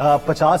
50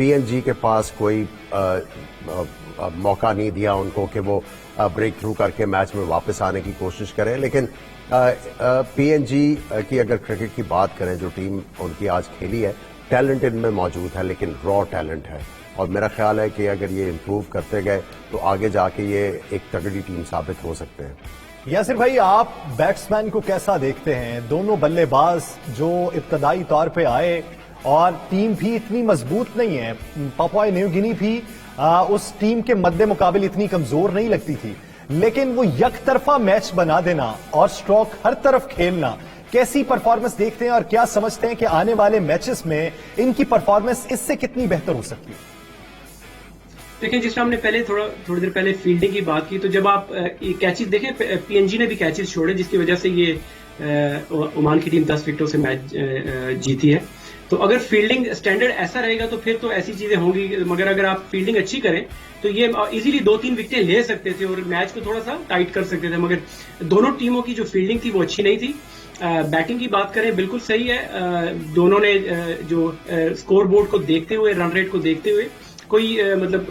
پی N جی کے پاس کوئی موقع نہیں دیا ان کو کہ وہ بریک تھرو کر کے میچ میں واپس آنے کی کوشش کریں. لیکن پی این جی کی اگر کرکٹ کی بات کریں, جو ٹیم ان کی آج کھیلی ہے, ٹیلنٹ ان میں موجود ہے لیکن را ٹیلنٹ ہے, اور میرا خیال ہے کہ اگر یہ امپروو کرتے گئے تو آگے جا کے یہ ایک تگڑی ٹیم ثابت ہو سکتے ہیں. یاسر بھائی, آپ بیٹسمین کو کیسا دیکھتے ہیں؟ دونوں بلے باز جو ابتدائی طور پہ آئے اور ٹیم بھی اتنی مضبوط نہیں ہے, پاپوائے نیو گینی بھی اس ٹیم کے مد مقابل اتنی کمزور نہیں لگتی تھی, لیکن وہ یک طرفہ میچ بنا دینا اور سٹروک ہر طرف کھیلنا, کیسی پرفارمنس دیکھتے ہیں اور کیا سمجھتے ہیں کہ آنے والے میچز میں ان کی پرفارمنس اس سے کتنی بہتر ہو سکتی ہے؟ دیکھیں, جس میں ہم نے پہلے تھوڑی دیر پہلے فیلڈنگ کی بات کی, تو جب آپ کیچز دیکھیں, پی این جی نے بھی کیچز چھوڑے جس کی وجہ سے یہ عمان کی ٹیم 10 وکٹوں سے میچ جیتی ہے. تو اگر فیلڈنگ اسٹینڈرڈ ایسا رہے گا تو پھر تو ایسی چیزیں ہوں گی, مگر اگر آپ فیلڈنگ اچھی کریں تو یہ ایزیلی 2-3 وکٹیں لے سکتے تھے اور میچ کو تھوڑا سا ٹائٹ کر سکتے تھے. مگر دونوں ٹیموں کی جو فیلڈنگ تھی وہ اچھی نہیں تھی. بیٹنگ کی بات کریں, بالکل صحیح ہے, دونوں نے جو اسکور بورڈ کو دیکھتے ہوئے, رن ریٹ کو دیکھتے ہوئے, کوئی مطلب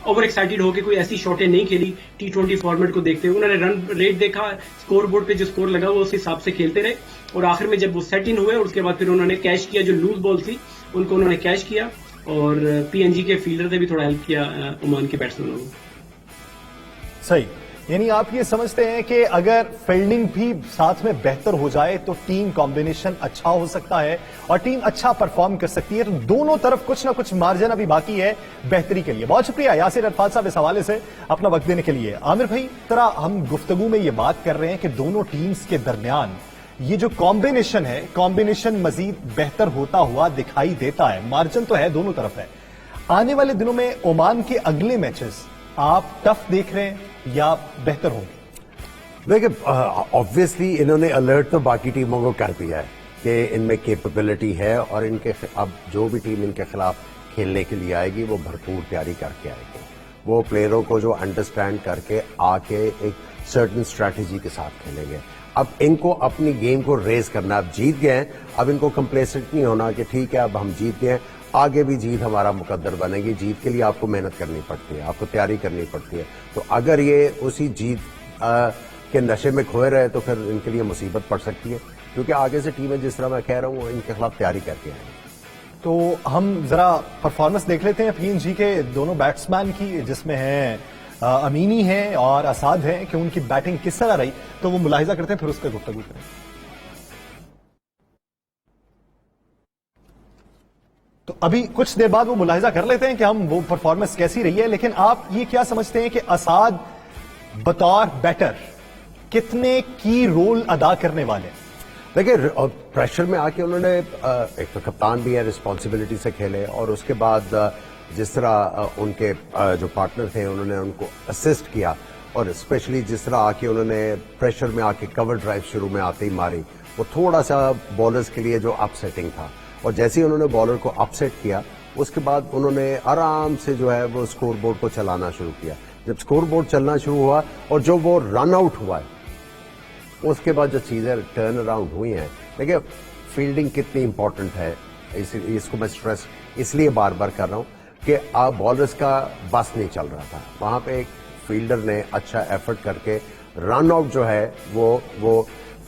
اوور ایکسائٹیڈ ہو کے کوئی ایسی شاٹیں نہیں کھیلی. T20 فارمیٹ کو دیکھتے ہوئے انہوں نے رن ریٹ دیکھا, اسکور بورڈ پہ جو اسکور لگا وہ اس حساب سے کھیلتے رہے, اور آخر میں جب وہ سیٹ ان ہوئے اور اس کے بعد پھر انہوں نے کیچ کیا, جو لوز بال تھی ان کو انہوں نے کیچ کیا, اور پی این جی کے فیلڈر نے بھی تھوڑا ہیلپ کیا عمان کے بیٹسمینوں کو. صحیح, یعنی آپ یہ سمجھتے ہیں کہ اگر فیلڈنگ بھی ساتھ میں بہتر ہو جائے تو ٹیم کمبینیشن اچھا ہو سکتا ہے اور ٹیم اچھا پرفارم کر سکتی ہے. تو دونوں طرف کچھ نہ کچھ مارجن ابھی باقی ہے بہتری کے لیے. بہت شکریہ یاسر عرفات صاحب اس حوالے سے اپنا وقت دینے کے لیے. عامر بھائی, طرح ہم گفتگو میں یہ بات کر رہے ہیں کہ دونوں ٹیمز کے درمیان یہ جو کمبینیشن ہے, کمبینیشن مزید بہتر ہوتا ہوا دکھائی دیتا ہے. مارجن تو ہے, دونوں طرف ہے. آنے والے دنوں میں عمان کے اگلے میچز آپ ٹف دیکھ رہے ہیں یا بہتر ہوں گے؟ دیکھیں, آبویسلی انہوں نے الرٹ تو باقی ٹیموں کو کر دیا ہے کہ ان میں کیپیبلٹی ہے, اور ان کے اب جو بھی ٹیم ان کے خلاف کھیلنے کے لیے آئے گی وہ بھرپور تیاری کر کے آئے گی. وہ پلیئروں کو جو انڈرسٹینڈ کر کے آ کے ایک سرٹن اسٹریٹجی کے ساتھ کھیلیں گے. اب ان کو اپنی گیم کو ریز کرنا, اب جیت گئے ہیں, اب ان کو کمپلیسنٹ نہیں ہونا کہ ٹھیک ہے اب ہم جیت گئے ہیں, آگے بھی جیت ہمارا مقدر بنے گی. جیت کے لیے آپ کو محنت کرنی پڑتی ہے, آپ کو تیاری کرنی پڑتی ہے. تو اگر یہ اسی جیت کے نشے میں کھوئے رہے تو پھر ان کے لیے مصیبت پڑ سکتی ہے, کیونکہ آگے سے ٹیمیں جس طرح میں کہہ رہا ہوں ان کے خلاف تیاری کر کے آئیں گے. تو ہم ذرا پرفارمنس دیکھ لیتے ہیں پی این جی کے دونوں بیٹسمین کی, جس میں ہیں امینی ہیں اور اساد ہیں, کہ ان کی بیٹنگ کس طرح رہی. تو وہ ملاحظہ کرتے ہیں پھر اس پہ گفتگو کریں. تو ابھی کچھ دیر بعد وہ ملاحظہ کر لیتے ہیں کہ ہم وہ پرفارمنس کیسی رہی ہے. لیکن آپ یہ کیا سمجھتے ہیں کہ اساد بطور بیٹر کتنے کی رول ادا کرنے والے ہیں؟ دیکھیں, پریشر میں آ کے انہوں نے ایک تو کپتان بھی ہے, رسپانسبلٹی سے کھیلے, اور اس کے بعد جس طرح ان کے جو پارٹنر تھے انہوں نے ان کو اسسٹ کیا, اور اسپیشلی جس طرح آ کے انہوں نے پریشر میں آ کے کور ڈرائیو شروع میں آتے ہی ماری, وہ تھوڑا سا بالرز کے لیے جو اپ سیٹنگ تھا. اور جیسے ہی انہوں نے بالر کو اپ سیٹ کیا, اس کے بعد انہوں نے آرام سے جو ہے وہ اسکور بورڈ کو چلانا شروع کیا. جب اسکور بورڈ چلنا شروع ہوا اور جو وہ رن آؤٹ ہوا ہے, اس کے بعد جو چیزیں ٹرن اراؤنڈ ہوئی ہیں. دیکھیں, فیلڈنگ کتنی امپورٹنٹ ہے, اس کو میں اسٹریس اس لیے بار بار کر رہا ہوں کہ بالرز کا بس نہیں چل رہا تھا. وہاں پہ ایک فیلڈر نے اچھا ایفرٹ کر کے رن آؤٹ جو ہے وہ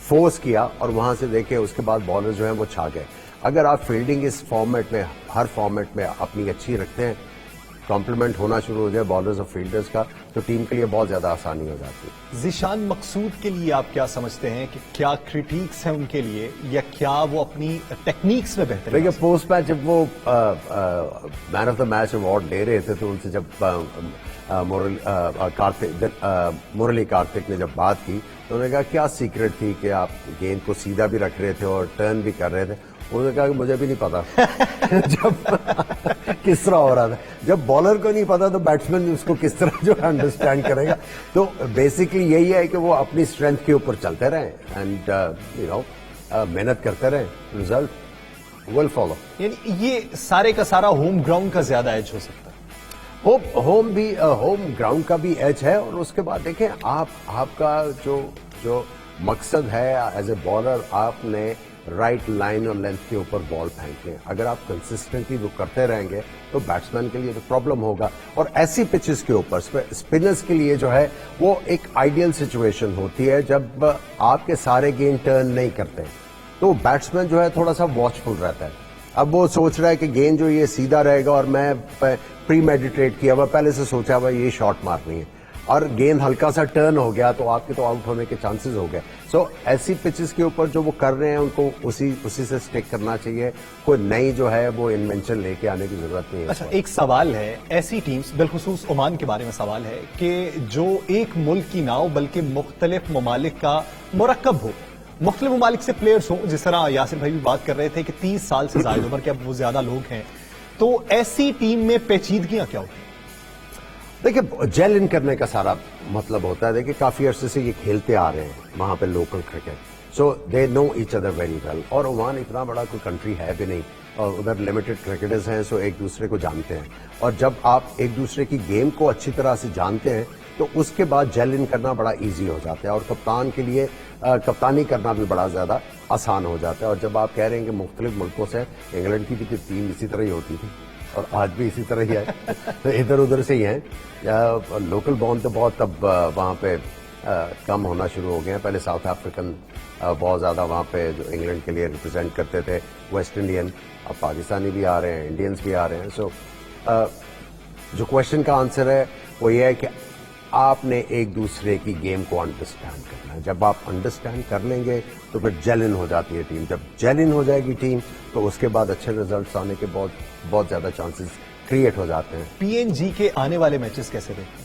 فورس کیا, اور وہاں سے دیکھیں اس کے بعد بالر جو ہیں وہ چھا گئے. اگر آپ فیلڈنگ اس فارمیٹ میں, ہر فارمیٹ میں اپنی اچھی رکھتے ہیں, کمپلیمنٹ ہونا شروع ہو جائے بالرز اور فیلڈرز کا, تو ٹیم کے لیے بہت زیادہ آسانی ہو جاتی ہے. ذیشان مقصود کے لیے آپ کیا سمجھتے ہیں کہ کیا کریٹیکس ہیں ان کے لیے, یا کیا وہ اپنی ٹیکنیکس میں بہتر؟ دیکھیے, پوسٹ میچ جب وہ مین آف دا میچ ایوارڈ لے رہے تھے تو ان سے جب مرلی کارتک نے جب بات کی تو انہوں نے کہا کیا سیکرٹ تھی کہ آپ گیند کو سیدھا بھی رکھ رہے تھے اور ٹرن بھی کر رہے تھے. انہوں نے کہا کہ مجھے بھی نہیں پتا جب کس طرح ہو رہا تھا. جب بالر کو نہیں پتا تو بیٹسمین اس کو کس طرح جو انڈرسٹینڈ کرے گا. تو بیسکلی یہی ہے کہ وہ اپنی اسٹرینتھ کے اوپر چلتے رہیں اینڈ محنت کرتے رہیں, ریزلٹ ول فالو. یعنی یہ سارے کا سارا ہوم گراؤنڈ کا زیادہ ایج ہو سکتا ہے. ہوم گراؤنڈ کا بھی ایج ہے, اور اس کے بعد دیکھیں آپ کا جو مقصد ہے ایز اے بالر, آپ نے رائٹ لائن اور لینتھ کے اوپر بال پھینک لیں. اگر آپ کنسسٹنٹلی وہ کرتے رہیں گے تو بیٹسمین کے لیے تو پرابلم ہوگا. اور ایسی پچز کے اوپر اسپنرز کے لیے جو ہے وہ ایک آئیڈیل سچویشن ہوتی ہے جب آپ کے سارے گیند ٹرن نہیں کرتے تو بیٹسمین جو ہے تھوڑا سا واچفل رہتا ہے. اب وہ سوچ رہا ہے کہ گیند جو یہ سیدھا رہے گا اور میں پری میڈیٹیٹ کیا ہوا پہلے سے سوچا ہوا یہ شاٹ مارنی ہے اور گیند ہلکا سا ٹرن ہو گیا تو آپ کے تو آؤٹ ہونے کے چانسز ہو گئے. سو ایسی پچز کے اوپر جو وہ کر رہے ہیں ان کو اسی سے اسٹک کرنا چاہیے. کوئی نئی جو ہے وہ انوینشن لے کے آنے کی ضرورت نہیں ہے. اچھا ایک سوال ہے, ایسی ٹیمز بالخصوص عمان کے بارے میں سوال ہے کہ جو ایک ملک کی نہ ہو بلکہ مختلف ممالک کا مرکب ہو, مختلف ممالک سے پلیئرز ہوں, جس طرح یاسر بھائی بھی بات کر رہے تھے کہ 30 سال سے زائد عمر کے اب وہ زیادہ لوگ ہیں, تو ایسی ٹیم میں پیچیدگیاں کیا ہوتی ہیں؟ دیکھیں جیل ان کرنے کا سارا مطلب ہوتا ہے. دیکھیں کافی عرصے سے یہ کھیلتے آ رہے ہیں وہاں پہ لوکل کرکٹ, سو دے نو ایچ ادر ویری ویل. اور عمان اتنا بڑا کوئی کنٹری ہے بھی نہیں اور ادھر لمیٹڈ کرکٹرز ہیں, سو ایک دوسرے کو جانتے ہیں. اور جب آپ ایک دوسرے کی گیم کو اچھی طرح سے جانتے ہیں تو اس کے بعد جیل ان کرنا بڑا ایزی ہو جاتا ہے اور کپتان کے لیے کپتانی کرنا بھی بڑا زیادہ آسان ہو جاتا ہے. اور جب آپ کہہ رہے ہیں کہ مختلف ملکوں سے, انگلینڈ کی بھی ٹیم اسی طرح ہی ہوتی تھی اور آج بھی اسی طرح ہی ہے, تو ادھر ادھر سے ہی ہیں. لوکل بون تو بہت اب وہاں پہ کم ہونا شروع ہو گئے ہیں. پہلے ساؤتھ افریقن بہت زیادہ وہاں پہ جو انگلینڈ کے لیے ریپرزینٹ کرتے تھے, ویسٹ انڈین, اب پاکستانی بھی آ رہے ہیں, انڈینز بھی آ رہے ہیں. سو جو کوشچن کا آنسر ہے وہ یہ ہے کہ آپ نے ایک دوسرے کی گیم کو انڈرسٹینڈ کرنا ہے. جب آپ انڈرسٹینڈ کر لیں گے تو پھر جیل ان ہو جاتی ہے ٹیم. جب جیل ان ہو جائے گی ٹیم تو اس کے بعد اچھے ریزلٹس آنے کے بہت زیادہ چانسز کریٹ ہو جاتے ہیں. پی این جی کے آنے والے میچز کیسے دیکھیں؟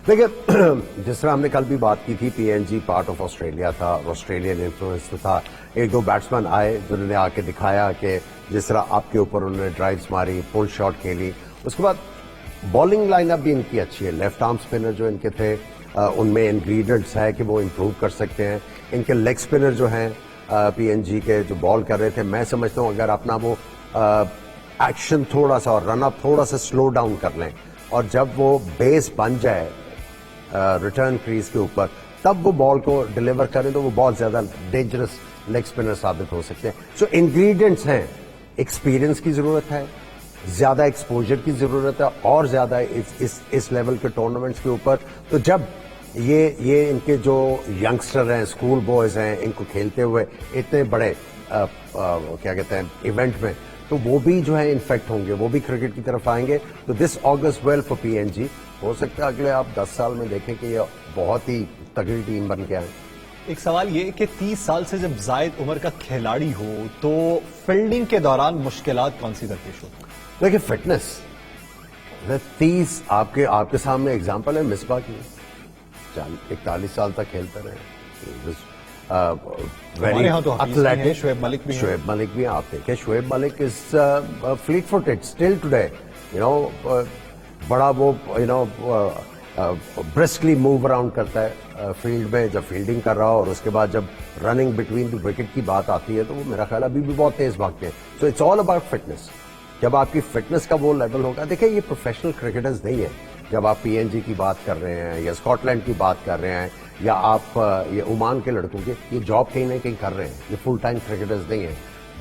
دیکھیں جس طرح ہم نے کل بھی بات کی تھی, P N G part of Australia تھا, آسٹریلین انفلوئنس تھا. ایک دو بیٹسمین آئے جنہوں نے آ کے دکھایا کہ جس طرح آپ کے اوپر انہوں نے ڈرائیوز ماری, پل شاٹ کھیلی. اس کے بعد بالنگ لائن اپ بھی ان کی اچھی ہے. لیفٹ آرم اسپنر جو ان کے تھے ان میں انگریڈینٹس ہے کہ وہ امپروو کر سکتے ہیں. ان کے لیگ اسپنر جو ہیں پی این جی کے جو بال کر رہے تھے, میں سمجھتا ہوں اگر اپنا وہ ایکشن تھوڑا سا اور رن اپ تھوڑا سا سلو ڈاؤن کر لیں اور جب وہ بیس بن جائے ریٹرن کریز کے اوپر تب وہ بال کو ڈلیور کریں تو وہ بہت زیادہ ڈینجرس لیگ اسپنر ثابت ہو سکتے ہیں. سو انگریڈینٹس ہیں, ایکسپیرئنس کی ضرورت ہے, زیادہ ایکسپوجر کی ضرورت ہے اور زیادہ اس لیول کے ٹورنامنٹس کے اوپر. تو جب یہ ان کے جو ینگسٹر ہیں, اسکول بوائز ہیں, ان کو کھیلتے ہوئے اتنے بڑے کیا کہتے ہیں ایونٹ میں, تو وہ بھی جو ہے انفیکٹ ہوں گے, وہ بھی کرکٹ کی طرف آئیں گے. تو دس August well for P N G. ہو سکتا ہے اگلے آپ 10 سال میں دیکھیں کہ یہ بہت ہی تگڑی ٹیم بن کے آئے. ایک سوال یہ کہ 30 سال سے جب زائد عمر کا کھلاڑی ہو تو فیلڈنگ کے دوران مشکلات کون سی درپیش ہوتی ہیں؟ دیکھیں فٹنس 30 آپ کے سامنے اگزامپل ہے مصباح کی, 41 سال تک کھیلتے رہے. ہمارے یہاں تو ایتھلیٹک. شعیب ملک بھی ہیں. آپ دیکھیں شعیب ملک از فلیٹ فوٹڈ اسٹل ٹوڈے, بڑا وہ برسکلی موو اراؤنڈ کرتا ہے فیلڈ میں جب فیلڈنگ کر رہا ہو, اور اس کے بعد جب رننگ بٹوین دی وکٹ کی بات آتی ہے تو وہ میرا خیال ابھی بھی بہت تیز بھاگتے ہیں. So it's all about fitness. جب آپ کی فٹنس کا وہ لیول ہوگا, دیکھیں یہ پروفیشنل کرکٹرز نہیں ہیں. جب آپ پی این جی کی بات کر رہے ہیں یا اسکاٹ لینڈ کی بات کر رہے ہیں یا آپ یہ عمان کے لڑکوں کی, یہ جاب کہیں نہ کہیں کر رہے ہیں, یہ فل ٹائم کرکٹرز نہیں ہیں.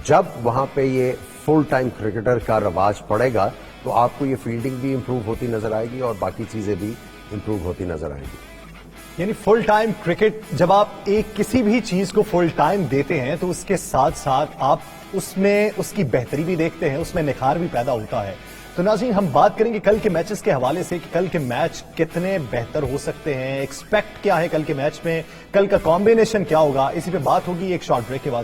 جب وہاں پہ یہ فل ٹائم کرکٹر کا رواج پڑے گا تو آپ کو یہ فیلڈنگ بھی امپروو ہوتی نظر آئے گی اور باقی چیزیں بھی امپروو ہوتی نظر آئے گی. یعنی فل ٹائم کرکٹ جب آپ ایک کسی بھی چیز کو فل ٹائم دیتے ہیں تو اس کے ساتھ ساتھ آپ اس میں اس کی بہتری بھی دیکھتے ہیں, اس میں نکھار بھی پیدا ہوتا ہے. تو ناظرین ہم بات کریں گے کل کے میچز کے حوالے سے کہ کل کے میچ کتنے بہتر ہو سکتے ہیں, ایکسپیکٹ کیا ہے کل کے میچ میں, کل کا کمبینیشن کیا ہوگا, اسی پہ بات ہوگی ایک شارٹ بریک کے بعد.